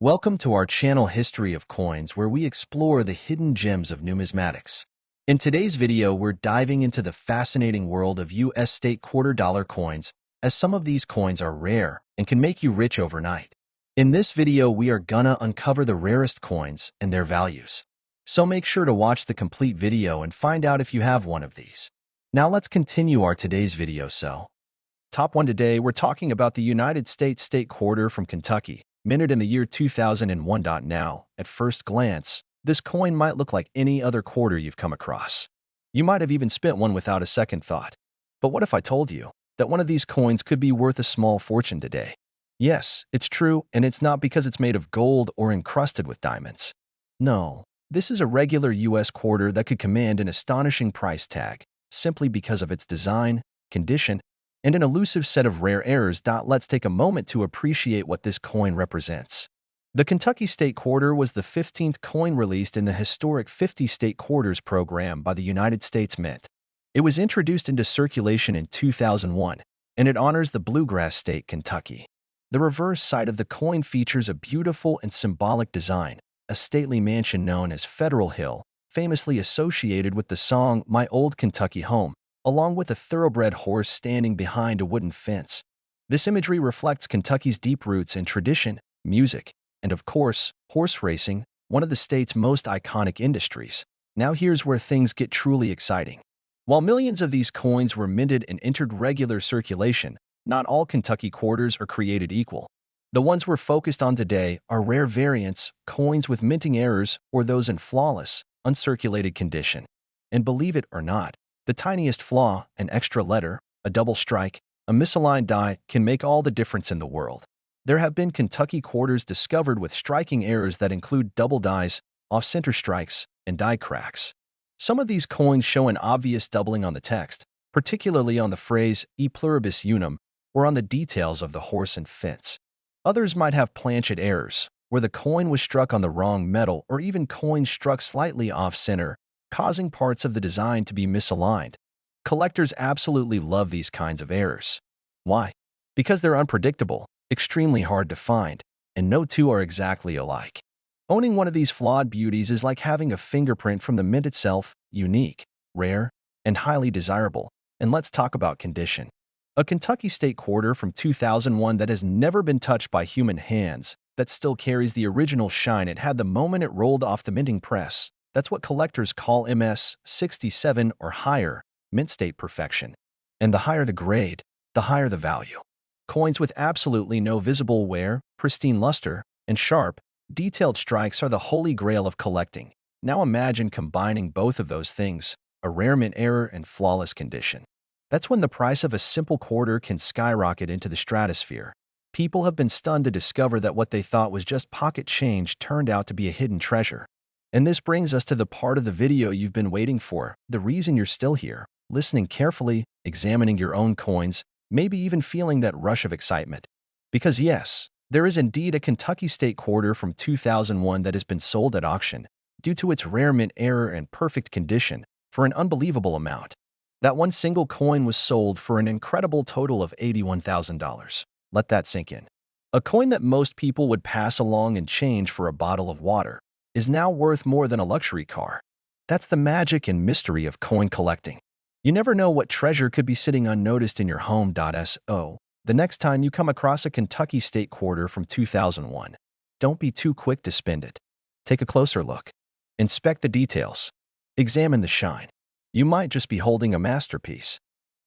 Welcome to our channel History of Coins, where we explore the hidden gems of numismatics. In today's video, we're diving into the fascinating world of U.S. state quarter-dollar coins, as some of these coins are rare and can make you rich overnight. In this video, we are gonna uncover the rarest coins and their values. So make sure to watch the complete video and find out if you have one of these. Now let's continue our today's video. Top 1 today, we're talking about the United States state quarter from Kentucky, minted in the year 2001. Now, at first glance, this coin might look like any other quarter you've come across. You might have even spent one without a second thought. But what if I told you that one of these coins could be worth a small fortune today? Yes, it's true, and it's not because it's made of gold or encrusted with diamonds. No, this is a regular U.S. quarter that could command an astonishing price tag, simply because of its design, condition, and an elusive set of rare errors. Let's take a moment to appreciate what this coin represents. The Kentucky State Quarter was the 15th coin released in the historic 50 State Quarters program by the United States Mint. It was introduced into circulation in 2001, and it honors the bluegrass state, Kentucky. The reverse side of the coin features a beautiful and symbolic design, a stately mansion known as Federal Hill, famously associated with the song My Old Kentucky Home, along with a thoroughbred horse standing behind a wooden fence. This imagery reflects Kentucky's deep roots in tradition, music, and of course, horse racing, one of the state's most iconic industries. Now here's where things get truly exciting. While millions of these coins were minted and entered regular circulation, not all Kentucky quarters are created equal. The ones we're focused on today are rare variants, coins with minting errors, or those in flawless, uncirculated condition. And believe it or not, the tiniest flaw, an extra letter, a double strike, a misaligned die can make all the difference in the world. There have been Kentucky quarters discovered with striking errors that include double dies, off-center strikes, and die cracks. Some of these coins show an obvious doubling on the text, particularly on the phrase e pluribus unum or on the details of the horse and fence. Others might have planchet errors, where the coin was struck on the wrong metal or even coins struck slightly off-center, causing parts of the design to be misaligned. Collectors absolutely love these kinds of errors. Why? Because they're unpredictable, extremely hard to find, and no two are exactly alike. Owning one of these flawed beauties is like having a fingerprint from the mint itself, unique, rare, and highly desirable. And let's talk about condition. A Kentucky State Quarter from 2001 that has never been touched by human hands, that still carries the original shine it had the moment it rolled off the minting press. That's what collectors call MS 67 or higher, mint state perfection. And the higher the grade, the higher the value. Coins with absolutely no visible wear, pristine luster, and sharp, detailed strikes are the holy grail of collecting. Now imagine combining both of those things, a rare mint error and flawless condition. That's when the price of a simple quarter can skyrocket into the stratosphere. People have been stunned to discover that what they thought was just pocket change turned out to be a hidden treasure. And this brings us to the part of the video you've been waiting for, the reason you're still here, listening carefully, examining your own coins, maybe even feeling that rush of excitement. Because yes, there is indeed a Kentucky State Quarter from 2001 that has been sold at auction, due to its rare mint error and perfect condition, for an unbelievable amount. That one single coin was sold for an incredible total of $81,000. Let that sink in. A coin that most people would pass along in change for a bottle of water is now worth more than a luxury car. That's the magic and mystery of coin collecting. You never know what treasure could be sitting unnoticed in your home. So, the next time you come across a Kentucky State Quarter from 2001, don't be too quick to spend it. Take a closer look. Inspect the details. Examine the shine. You might just be holding a masterpiece.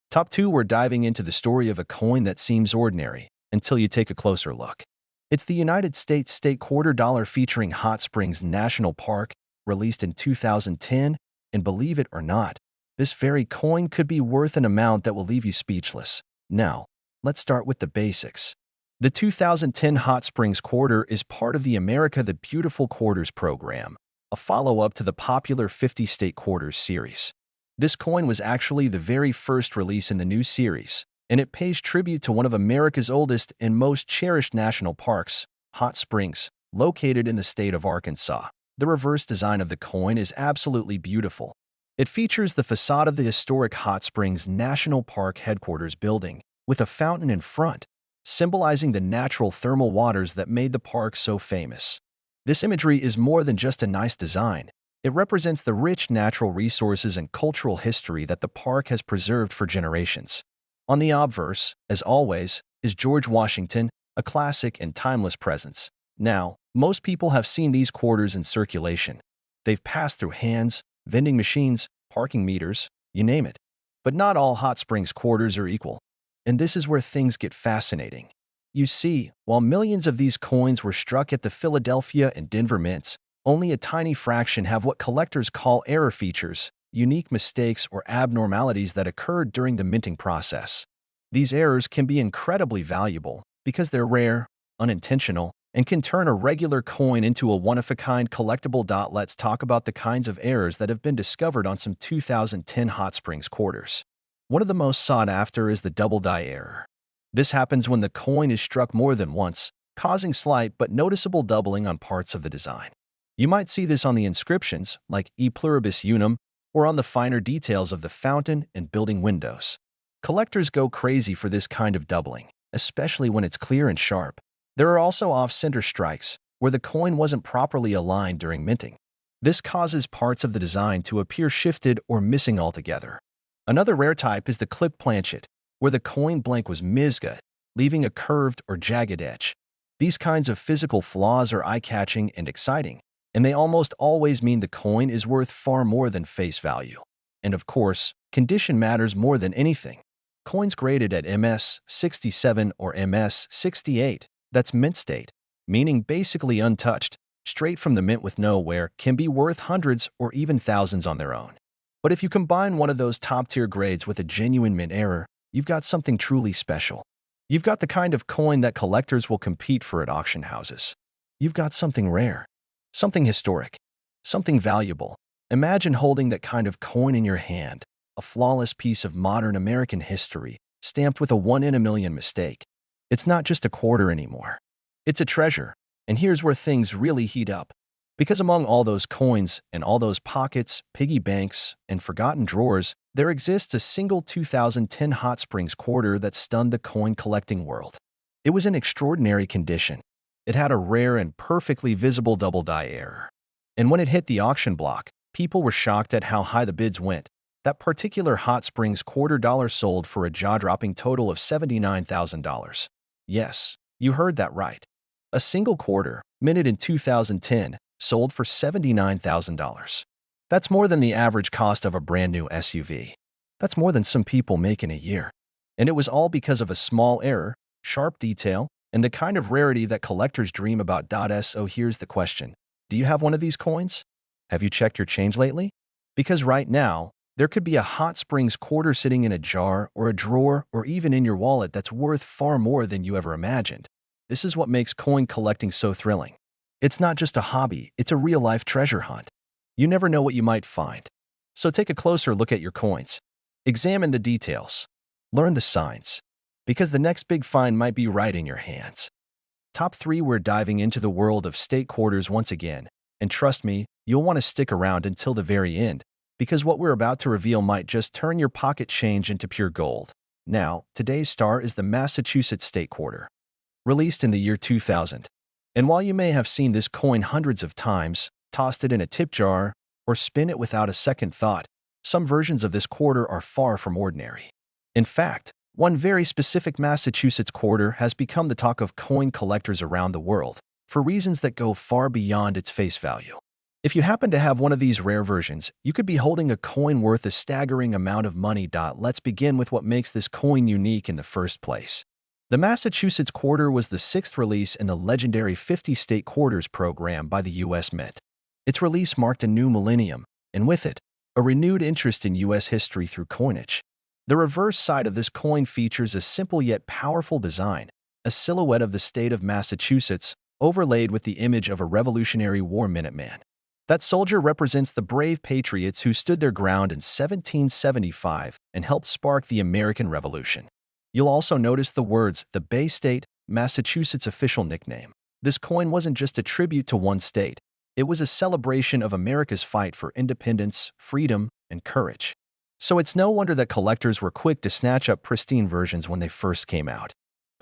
Top 2, we're diving into the story of a coin that seems ordinary until you take a closer look. It's the United States State Quarter Dollar featuring Hot Springs National Park, released in 2010, and believe it or not, this very coin could be worth an amount that will leave you speechless. Now, let's start with the basics. The 2010 Hot Springs Quarter is part of the America the Beautiful Quarters program, a follow-up to the popular 50 State Quarters series. This coin was actually the very first release in the new series, and it pays tribute to one of America's oldest and most cherished national parks, Hot Springs, located in the state of Arkansas. The reverse design of the coin is absolutely beautiful. It features the facade of the historic Hot Springs National Park headquarters building, with a fountain in front, symbolizing the natural thermal waters that made the park so famous. This imagery is more than just a nice design. It represents the rich natural resources and cultural history that the park has preserved for generations. On the obverse, as always, is George Washington, a classic and timeless presence. Now, most people have seen these quarters in circulation. They've passed through hands, vending machines, parking meters, you name it. But not all hot springs quarters are equal. And this is where things get fascinating. You see, while millions of these coins were struck at the Philadelphia and Denver mints, only a tiny fraction have what collectors call error features, unique mistakes or abnormalities that occurred during the minting process. These errors can be incredibly valuable because they're rare, unintentional, and can turn a regular coin into a one-of-a-kind collectible. Let's talk about the kinds of errors that have been discovered on some 2010 Hot Springs quarters. One of the most sought after is the double die error. This happens when the coin is struck more than once, causing slight but noticeable doubling on parts of the design. You might see this on the inscriptions, like E pluribus unum, or on the finer details of the fountain and building windows. Collectors go crazy for this kind of doubling, especially when it's clear and sharp. There are also off-center strikes, where the coin wasn't properly aligned during minting. This causes parts of the design to appear shifted or missing altogether. Another rare type is the clipped planchet, where the coin blank was miscut, leaving a curved or jagged edge. These kinds of physical flaws are eye-catching and exciting, and they almost always mean the coin is worth far more than face value. And of course, condition matters more than anything. Coins graded at MS 67 or MS 68, that's mint state, meaning basically untouched, straight from the mint with no wear, can be worth hundreds or even thousands on their own. But if you combine one of those top-tier grades with a genuine mint error, you've got something truly special. You've got the kind of coin that collectors will compete for at auction houses. You've got something rare, something historic, something valuable. Imagine holding that kind of coin in your hand, a flawless piece of modern American history, stamped with a 1 in a million mistake. It's not just a quarter anymore. It's a treasure. And here's where things really heat up. Because among all those coins and all those pockets, piggy banks, and forgotten drawers, there exists a single 2010 Hot Springs quarter that stunned the coin collecting world. It was in extraordinary condition. It had a rare and perfectly visible double die error. And when it hit the auction block, people were shocked at how high the bids went. That particular Hot Springs $250 sold for a jaw-dropping total of $79,000. Yes, you heard that right. A single quarter, minted in 2010, sold for $79,000. That's more than the average cost of a brand new SUV. That's more than some people make in a year. And it was all because of a small error, sharp detail, and the kind of rarity that collectors dream about. So here's the question. Do you have one of these coins? Have you checked your change lately? Because right now, there could be a Hot Springs quarter sitting in a jar or a drawer or even in your wallet that's worth far more than you ever imagined. This is what makes coin collecting so thrilling. It's not just a hobby, it's a real-life treasure hunt. You never know what you might find. So take a closer look at your coins. Examine the details. Learn the signs. Because the next big find might be right in your hands. Top 3. We're diving into the world of state quarters once again. And trust me, you'll want to stick around until the very end, because what we're about to reveal might just turn your pocket change into pure gold. Now, today's star is the Massachusetts State Quarter. Released in the year 2000. And while you may have seen this coin hundreds of times, tossed it in a tip jar, or spin it without a second thought, some versions of this quarter are far from ordinary. In fact, one very specific Massachusetts quarter has become the talk of coin collectors around the world, for reasons that go far beyond its face value. If you happen to have one of these rare versions, you could be holding a coin worth a staggering amount of money. Let's begin with what makes this coin unique in the first place. The Massachusetts quarter was the 6th release in the legendary 50-state quarters program by the U.S. Mint. Its release marked a new millennium, and with it, a renewed interest in U.S. history through coinage. The reverse side of this coin features a simple yet powerful design, a silhouette of the state of Massachusetts, overlaid with the image of a Revolutionary War Minuteman. That soldier represents the brave patriots who stood their ground in 1775 and helped spark the American Revolution. You'll also notice the words, "The Bay State, Massachusetts' official nickname." This coin wasn't just a tribute to one state. It was a celebration of America's fight for independence, freedom, and courage. So it's no wonder that collectors were quick to snatch up pristine versions when they first came out.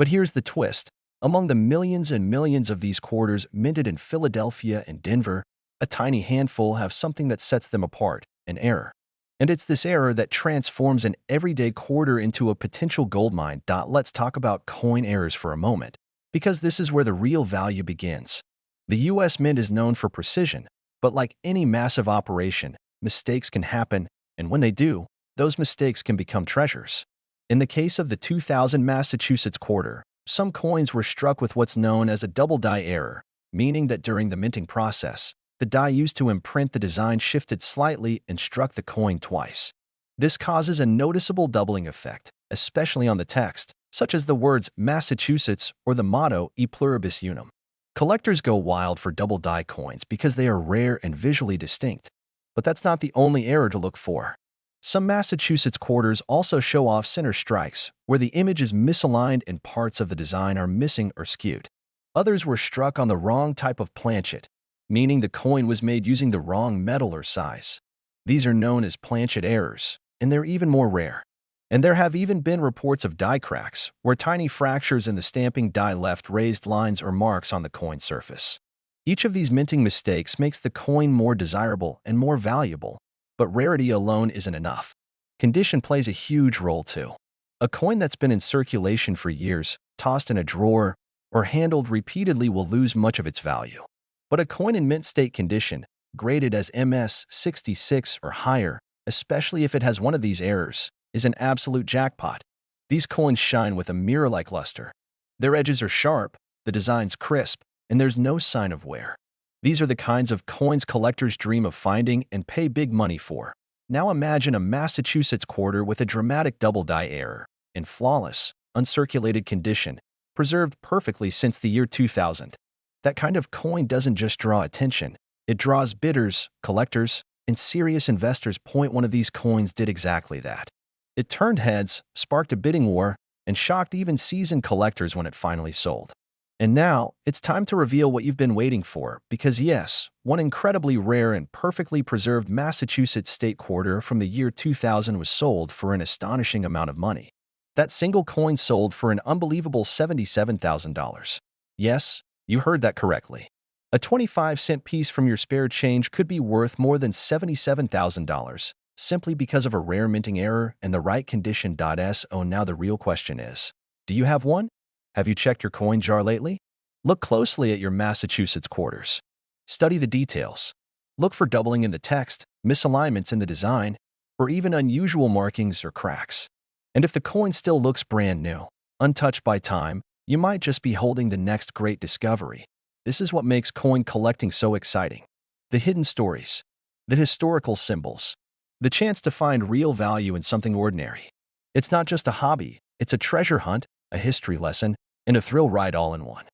But here's the twist. Among the millions and millions of these quarters minted in Philadelphia and Denver, a tiny handful have something that sets them apart, an error. And it's this error that transforms an everyday quarter into a potential goldmine. Let's talk about coin errors for a moment, because this is where the real value begins. The US Mint is known for precision, but like any massive operation, mistakes can happen, and when they do, those mistakes can become treasures. In the case of the 2000 Massachusetts quarter, some coins were struck with what's known as a double die error, meaning that during the minting process, the die used to imprint the design shifted slightly and struck the coin twice. This causes a noticeable doubling effect, especially on the text, such as the words Massachusetts or the motto E pluribus unum. Collectors go wild for double die coins because they are rare and visually distinct. But that's not the only error to look for. Some Massachusetts quarters also show off center strikes, where the image is misaligned and parts of the design are missing or skewed. Others were struck on the wrong type of planchet, meaning the coin was made using the wrong metal or size. These are known as planchet errors, and they're even more rare. And there have even been reports of die cracks, where tiny fractures in the stamping die left raised lines or marks on the coin surface. Each of these minting mistakes makes the coin more desirable and more valuable, but rarity alone isn't enough. Condition plays a huge role too. A coin that's been in circulation for years, tossed in a drawer, or handled repeatedly will lose much of its value. But a coin in mint state condition, graded as MS 66 or higher, especially if it has one of these errors, is an absolute jackpot. These coins shine with a mirror-like luster. Their edges are sharp, the design's crisp, and there's no sign of wear. These are the kinds of coins collectors dream of finding and pay big money for. Now imagine a Massachusetts quarter with a dramatic double die error, in flawless, uncirculated condition, preserved perfectly since the year 2000. That kind of coin doesn't just draw attention, it draws bidders, collectors, and serious investors. One of these coins did exactly that. It turned heads, sparked a bidding war, and shocked even seasoned collectors when it finally sold. And now, it's time to reveal what you've been waiting for, because yes, one incredibly rare and perfectly preserved Massachusetts state quarter from the year 2000 was sold for an astonishing amount of money. That single coin sold for an unbelievable $77,000. Yes, you heard that correctly. A 25-cent piece from your spare change could be worth more than $77,000, simply because of a rare minting error and the right condition. So now the real question is, do you have one? Have you checked your coin jar lately? Look closely at your Massachusetts quarters. Study the details. Look for doubling in the text, misalignments in the design, or even unusual markings or cracks. And if the coin still looks brand new, untouched by time, you might just be holding the next great discovery. This is what makes coin collecting so exciting. The hidden stories, the historical symbols, the chance to find real value in something ordinary. It's not just a hobby, it's a treasure hunt, a history lesson, and a thrill ride all in one.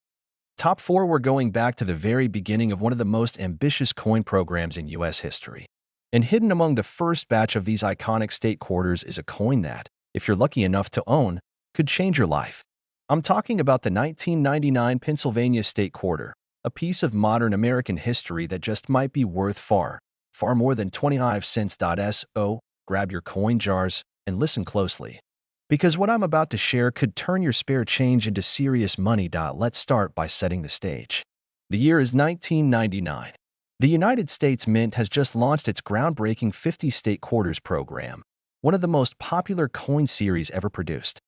Top 4. We're going back to the very beginning of one of the most ambitious coin programs in U.S. history. And hidden among the first batch of these iconic state quarters is a coin that, if you're lucky enough to own, could change your life. I'm talking about the 1999 Pennsylvania state quarter, a piece of modern American history that just might be worth far more than 25 cents. So, grab your coin jars and listen closely, because what I'm about to share could turn your spare change into serious money. Let's start by setting the stage. The year is 1999. The United States Mint has just launched its groundbreaking 50 state quarters program, one of the most popular coin series ever produced.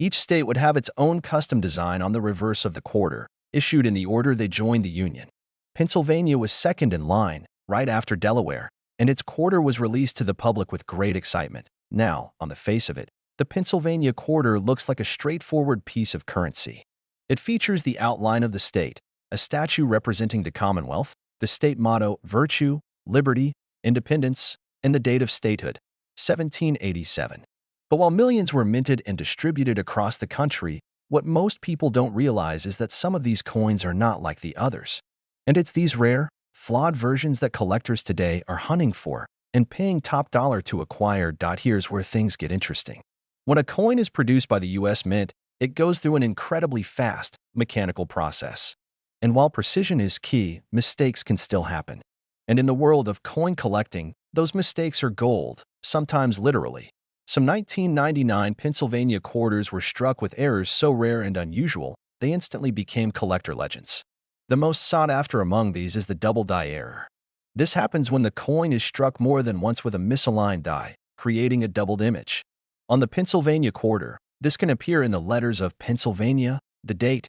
Each state would have its own custom design on the reverse of the quarter, issued in the order they joined the Union. Pennsylvania was second in line, right after Delaware, and its quarter was released to the public with great excitement. Now, on the face of it, the Pennsylvania quarter looks like a straightforward piece of currency. It features the outline of the state, a statue representing the Commonwealth, the state motto, virtue, liberty, independence, and the date of statehood, 1787. But while millions were minted and distributed across the country, what most people don't realize is that some of these coins are not like the others. And it's these rare, flawed versions that collectors today are hunting for and paying top dollar to acquire. Here's where things get interesting. When a coin is produced by the U.S. Mint, it goes through an incredibly fast, mechanical process. And while precision is key, mistakes can still happen. And in the world of coin collecting, those mistakes are gold, sometimes literally. Some 1999 Pennsylvania quarters were struck with errors so rare and unusual, they instantly became collector legends. The most sought after among these is the double die error. This happens when the coin is struck more than once with a misaligned die, creating a doubled image. On the Pennsylvania quarter, this can appear in the letters of Pennsylvania, the date,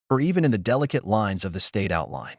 or even in the delicate lines of the state outline.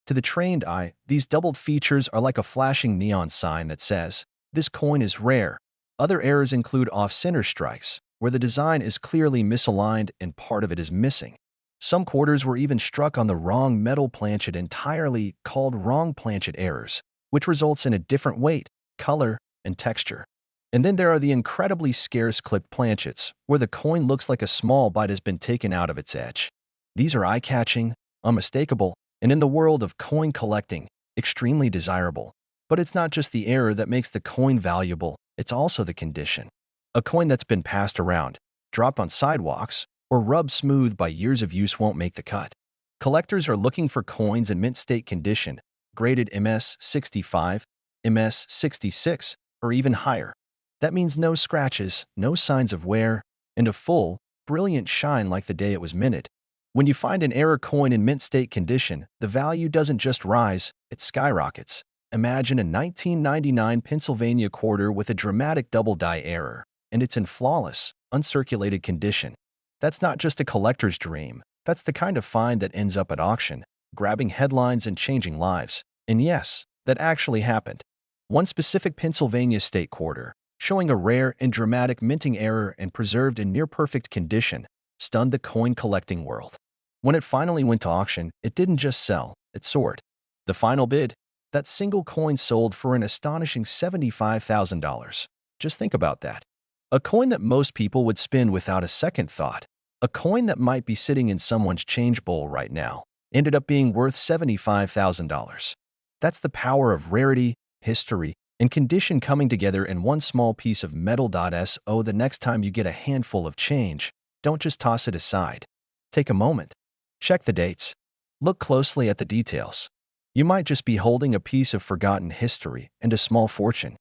To the trained eye, these doubled features are like a flashing neon sign that says, "This coin is rare." Other errors include off-center strikes, where the design is clearly misaligned and part of it is missing. Some quarters were even struck on the wrong metal planchet entirely, called wrong planchet errors, which results in a different weight, color, and texture. And then there are the incredibly scarce clipped planchets, where the coin looks like a small bite has been taken out of its edge. These are eye-catching, unmistakable, and in the world of coin collecting, extremely desirable. But it's not just the error that makes the coin valuable, it's also the condition. A coin that's been passed around, dropped on sidewalks, or rubbed smooth by years of use won't make the cut. Collectors are looking for coins in mint state condition, graded MS-65, MS-66, or even higher. That means no scratches, no signs of wear, and a full, brilliant shine like the day it was minted. When you find an error coin in mint state condition, the value doesn't just rise, it skyrockets. Imagine a 1999 Pennsylvania quarter with a dramatic double die error, and it's in flawless, uncirculated condition. That's not just a collector's dream. That's the kind of find that ends up at auction, grabbing headlines and changing lives. And yes, that actually happened. One specific Pennsylvania state quarter, showing a rare and dramatic minting error and preserved in near-perfect condition, stunned the coin collecting world. When it finally went to auction, it didn't just sell, it soared. The final bid, that single coin sold for an astonishing $75,000. Just think about that. A coin that most people would spin without a second thought. A coin that might be sitting in someone's change bowl right now ended up being worth $75,000. That's the power of rarity, history, and condition coming together in one small piece of metal. So the next time you get a handful of change, don't just toss it aside. Take a moment. Check the dates. Look closely at the details. You might just be holding a piece of forgotten history and a small fortune.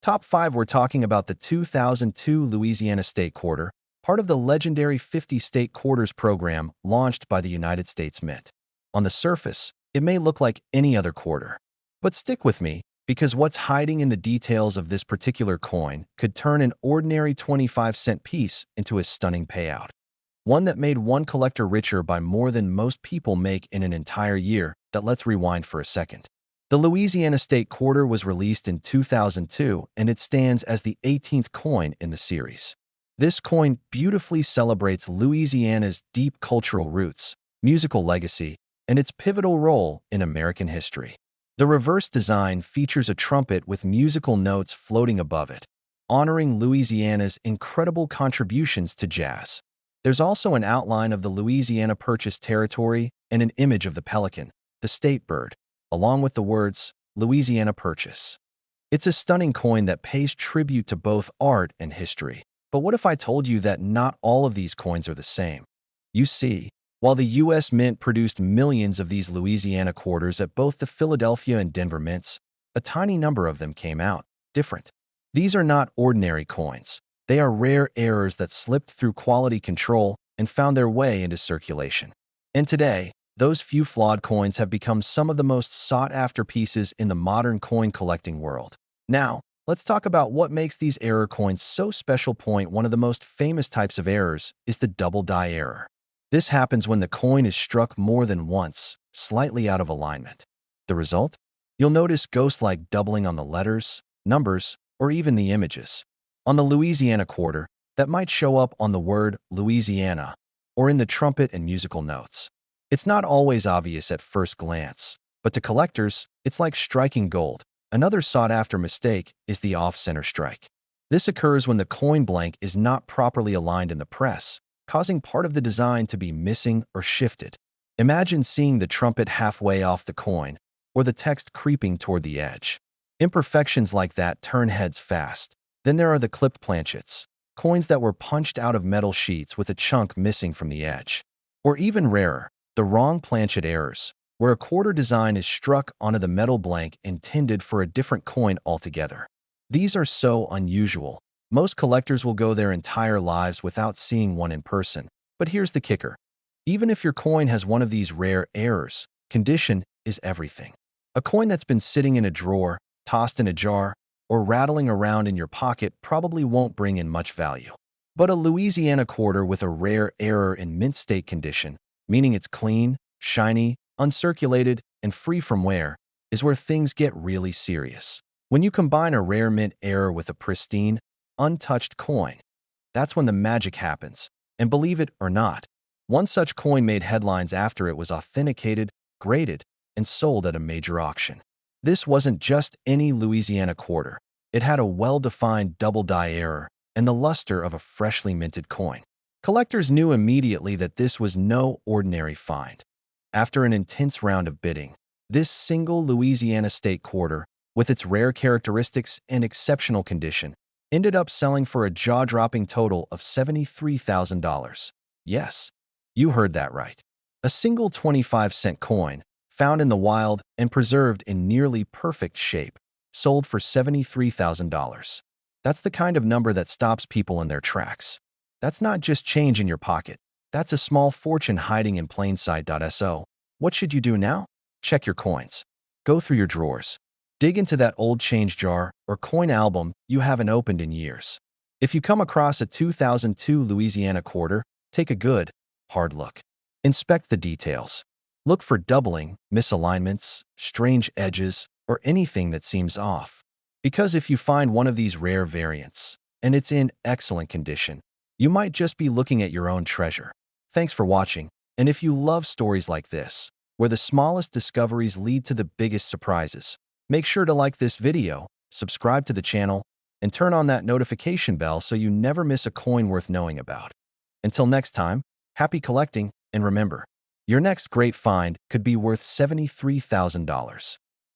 Top 5, we're talking about the 2002 Louisiana State Quarter, part of the legendary 50 State Quarters program launched by the United States Mint. On the surface, it may look like any other quarter. But stick with me, because what's hiding in the details of this particular coin could turn an ordinary 25-cent piece into a stunning payout. One that made one collector richer by more than most people make in an entire year. Let's rewind for a second. The Louisiana State Quarter was released in 2002, and it stands as the 18th coin in the series. This coin beautifully celebrates Louisiana's deep cultural roots, musical legacy, and its pivotal role in American history. The reverse design features a trumpet with musical notes floating above it, honoring Louisiana's incredible contributions to jazz. There's also an outline of the Louisiana Purchase territory and an image of the pelican, the state bird, along with the words, Louisiana Purchase. It's a stunning coin that pays tribute to both art and history. But what if I told you that not all of these coins are the same? You see, while the U.S. Mint produced millions of these Louisiana quarters at both the Philadelphia and Denver mints, a tiny number of them came out different. These are not ordinary coins. They are rare errors that slipped through quality control and found their way into circulation. And today, those few flawed coins have become some of the most sought-after pieces in the modern coin collecting world. Now, let's talk about what makes these error coins so special. One of the most famous types of errors is the double die error. This happens when the coin is struck more than once, slightly out of alignment. The result? You'll notice ghost-like doubling on the letters, numbers, or even the images. On the Louisiana quarter, that might show up on the word Louisiana or in the trumpet and musical notes. It's not always obvious at first glance, but to collectors, it's like striking gold. Another sought-after mistake is the off-center strike. This occurs when the coin blank is not properly aligned in the press, causing part of the design to be missing or shifted. Imagine seeing the trumpet halfway off the coin, or the text creeping toward the edge. Imperfections like that turn heads fast. Then there are the clipped planchets, coins that were punched out of metal sheets with a chunk missing from the edge. Or even rarer, the wrong planchet errors, where a quarter design is struck onto the metal blank intended for a different coin altogether. These are so unusual, Most collectors will go their entire lives without seeing one in person. But here's the kicker. Even if your coin has one of these rare errors, condition is everything. A coin that's been sitting in a drawer, tossed in a jar, or rattling around in your pocket probably won't bring in much value. But a Louisiana quarter with a rare error in mint state condition, meaning it's clean, shiny, uncirculated, and free from wear, is where things get really serious. When you combine a rare mint error with a pristine, untouched coin, that's when the magic happens. And believe it or not, one such coin made headlines after it was authenticated, graded, and sold at a major auction. This wasn't just any Louisiana quarter. It had a well-defined double-die error and the luster of a freshly minted coin. Collectors knew immediately that this was no ordinary find. After an intense round of bidding, this single Louisiana state quarter, with its rare characteristics and exceptional condition, ended up selling for a jaw-dropping total of $73,000. Yes, you heard that right. A single 25-cent coin, found in the wild and preserved in nearly perfect shape, sold for $73,000. That's the kind of number that stops people in their tracks. That's not just change in your pocket. That's a small fortune hiding in plain sight. So, what should you do now? Check your coins. Go through your drawers. Dig into that old change jar or coin album you haven't opened in years. If you come across a 2002 Louisiana quarter, take a good, hard look. Inspect the details. Look for doubling, misalignments, strange edges, or anything that seems off. Because if you find one of these rare variants, and it's in excellent condition, you might just be looking at your own treasure. Thanks for watching, and if you love stories like this, where the smallest discoveries lead to the biggest surprises, make sure to like this video, subscribe to the channel, and turn on that notification bell so you never miss a coin worth knowing about. Until next time, happy collecting, and remember, your next great find could be worth $73,000.